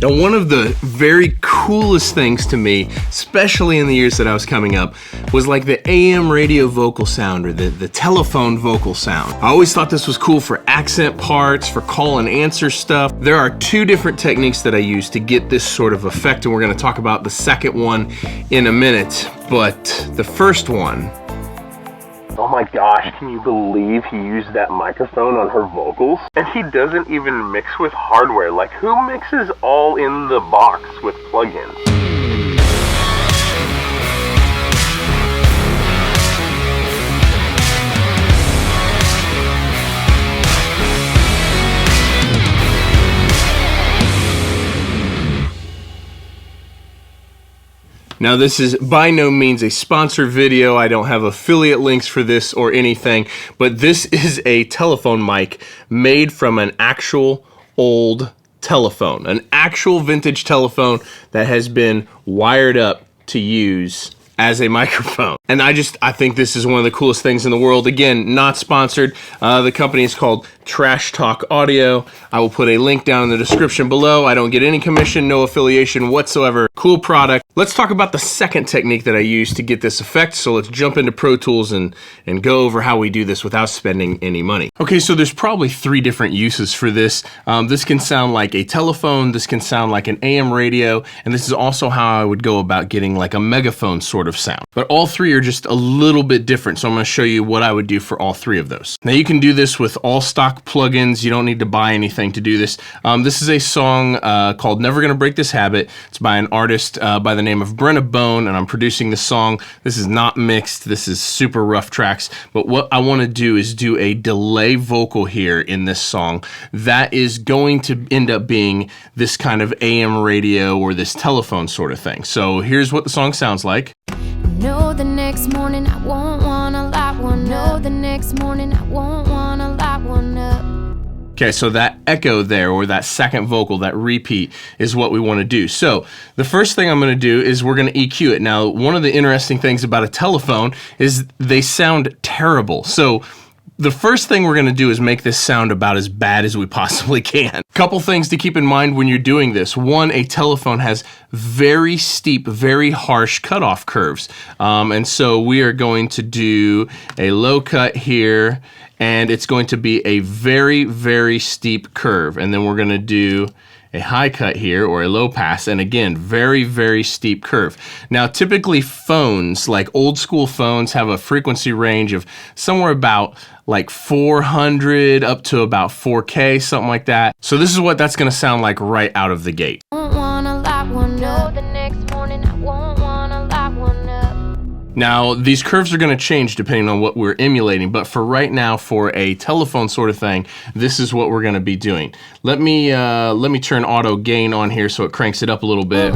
Now, one of the very coolest things to me, especially in the years that I was coming up, was like the AM radio vocal sound or the telephone vocal sound. I always thought this was cool for accent parts, for call and answer stuff. There are two different techniques that I use to get this sort of effect, and we're gonna talk about the second one in a minute. But the first one, oh my gosh, can you believe he used that microphone on her vocals? And he doesn't even mix with hardware. Like, who mixes all in the box with plugins? Now, this is by no means a sponsored video. I don't have affiliate links for this or anything, but this is a telephone mic made from an actual old telephone, an actual vintage telephone that has been wired up to use as a microphone. And I think this is one of the coolest things in the world. Again, not sponsored. The company is called Trash Talk Audio. I will put a link down in the description below. I don't get any commission, no affiliation whatsoever. Cool product. Let's talk about the second technique that I use to get this effect. So let's jump into Pro Tools and go over how we do this without spending any money. Okay, so there's probably three different uses for this. This can sound like a telephone, this can sound like an AM radio, and this is also how I would go about getting like a megaphone sort of sound. But all three are just a little bit different, so I'm going to show you what I would do for all three of those. Now, you can do this with all stock plugins. You don't need to buy anything to do this. This is a song called Never Gonna Break This Habit. It's by an artist by the name of Brenna Bone, and I'm producing this song. This is not mixed. This is super rough tracks, but what I want to do is do a delay vocal here in this song that is going to end up being this kind of AM radio or this telephone sort of thing. So here's what the song sounds like. No, the next morning I won't wanna light one up. No, the next morning I won't wanna light one up. Okay, so that echo there, or that second vocal, that repeat, is what we want to do. So the first thing I'm going to do is we're going to EQ it. Now, one of the interesting things about a telephone is they sound terrible. So the first thing we're going to do is make this sound about as bad as we possibly can. Couple things to keep in mind when you're doing this. One, a telephone has very steep, very harsh cutoff curves. And so we are going to do a low cut here, and it's going to be a very, very steep curve. And then we're going to do a high cut here, or a low pass, and again, very, very steep curve. Now, typically phones, like old school phones, have a frequency range of somewhere about like 400 up to about 4K, something like that. So this is what that's gonna sound like right out of the gate. Now, these curves are going to change depending on what we're emulating, but for right now, for a telephone sort of thing, this is what we're going to be doing. Let me turn auto gain on here so it cranks it up a little bit.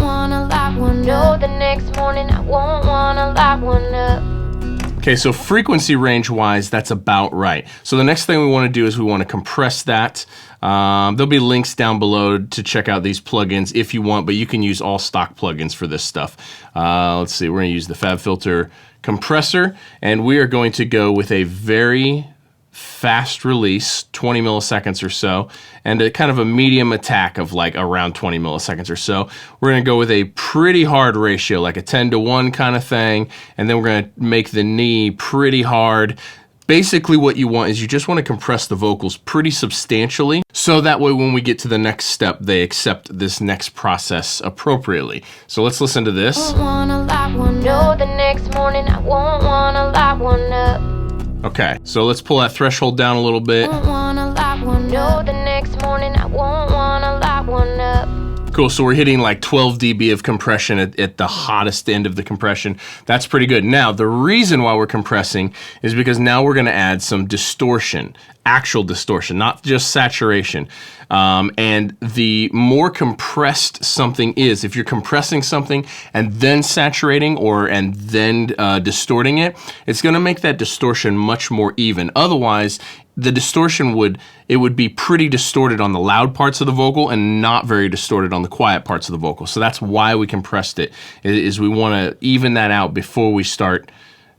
Okay, so frequency range wise, that's about right. So the next thing we want to do is we want to compress that. There'll be links down below to check out these plugins if you want, but you can use all stock plugins for this stuff. Let's see, we're going to use the FabFilter compressor, and we are going to go with a very fast release, 20 milliseconds or so, and a kind of a medium attack of like around 20 milliseconds or so. We're going to go with a pretty hard ratio, like a 10-to-1 kind of thing, and then we're going to make the knee pretty hard. Basically what you want is you just want to compress the vocals pretty substantially, so that way when we get to the next step, they accept this next process appropriately. So let's listen to this. Okay, so let's pull that threshold down a little bit. Cool, so we're hitting like 12 dB of compression at the hottest end of the compression. That's pretty good. Now, the reason why we're compressing is because now we're gonna add some distortion, actual distortion, not just saturation. And the more compressed something is, if you're compressing something and then saturating and then distorting it, it's gonna make that distortion much more even. Otherwise, the distortion would be pretty distorted on the loud parts of the vocal and not very distorted on the quiet parts of the vocal. So that's why we compressed it, is we want to even that out before we start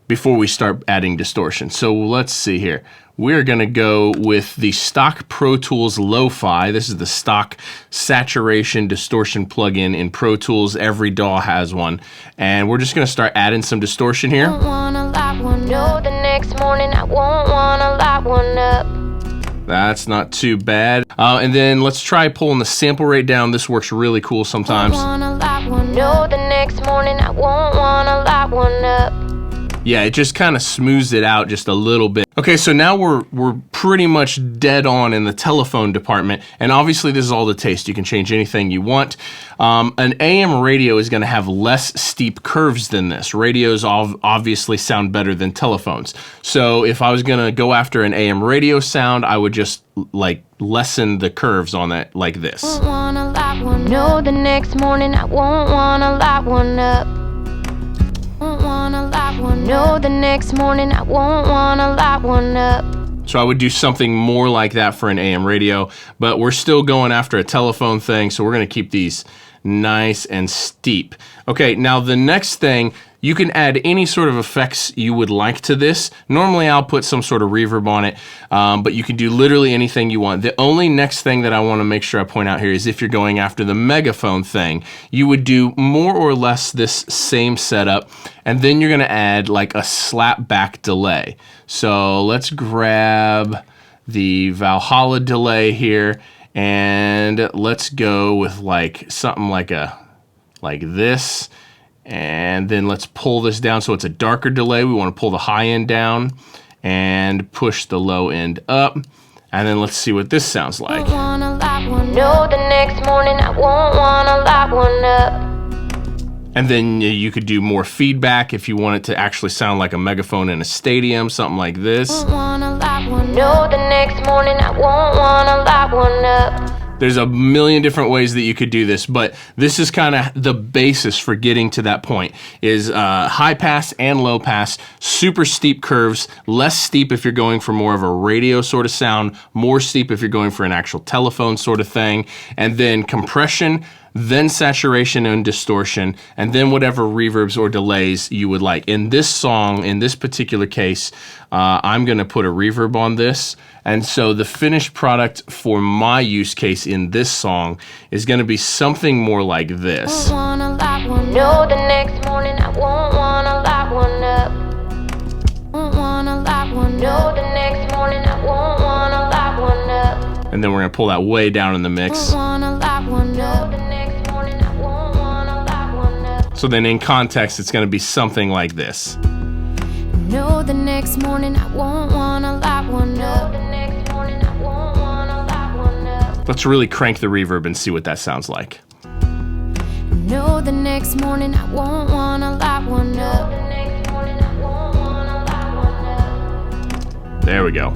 before we start adding distortion. So let's see here. We're gonna go with the stock Pro Tools Lo-Fi. This is the stock saturation distortion plugin in Pro Tools. Every DAW has one. And we're just gonna start adding some distortion here. Won't wanna light one up. The next morning I won't wanna light one up. That's not too bad. And then let's try pulling the sample rate down. This works really cool sometimes. Wanna light one up. The next morning I won't wanna light one up. Yeah, it just kind of smooths it out just a little bit. Okay, so now we're pretty much dead on in the telephone department, and obviously this is all to taste. You can change anything you want. An AM radio is going to have less steep curves than this. Radios obviously sound better than telephones. So if I was going to go after an AM radio sound, I would just like lessen the curves on that like this. Won't wanna light one. No, the next morning I won't wanna light one up. Won't wanna light one. No, the next morning I won't wanna light one up. So I would do something more like that for an AM radio, but we're still going after a telephone thing, so we're gonna keep these nice and steep. Okay, now the next thing, you can add any sort of effects you would like to this. Normally I'll put some sort of reverb on it, but you can do literally anything you want. The only next thing that I wanna make sure I point out here is if you're going after the megaphone thing, you would do more or less this same setup, and then you're gonna add like a slap back delay. So let's grab the Valhalla delay here, and let's go with like something like this. And then let's pull this down so it's a darker delay. We want to pull the high end down and push the low end up. And then let's see what this sounds like. Won't wanna light one. No, the next morning I won't wanna light one up. And then you could do more feedback if you want it to actually sound like a megaphone in a stadium, something like this. Won't wanna light one. No, the next morning I won't wanna light one up. There's a million different ways that you could do this, but this is kind of the basis for getting to that point, is high pass and low pass, super steep curves, less steep if you're going for more of a radio sort of sound, more steep if you're going for an actual telephone sort of thing, and then compression, then saturation and distortion, and then whatever reverbs or delays you would like. In this song, in this particular case, I'm gonna put a reverb on this, and so the finished product for my use case in this song is gonna be something more like this. Won't wanna light one. No, the next morning I won't wanna light one up. Won't wanna light one. No, the next morning I won't wanna light one up. And then we're gonna pull that way down in the mix. Won't wanna light one up. The next morning I won't wanna light one up. So then in context, it's gonna be something like this. No, the next morning I won't wanna light one up. The next morning I won't wanna light one up. Let's really crank the reverb and see what that sounds like. No, the next morning I won't wanna light one up. The next morning I won't wanna light one up. There we go.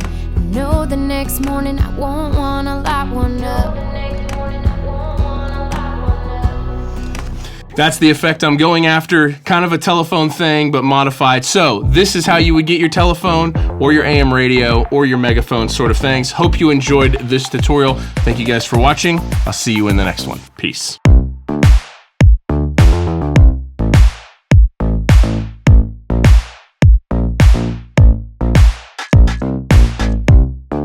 No, the next morning I won't wanna light one up. The next morning I won't wanna light one up. That's the effect I'm going after, kind of a telephone thing, but modified. So this is how you would get your telephone or your AM radio or your megaphone sort of things. Hope you enjoyed this tutorial. Thank you guys for watching. I'll see you in the next one. Peace.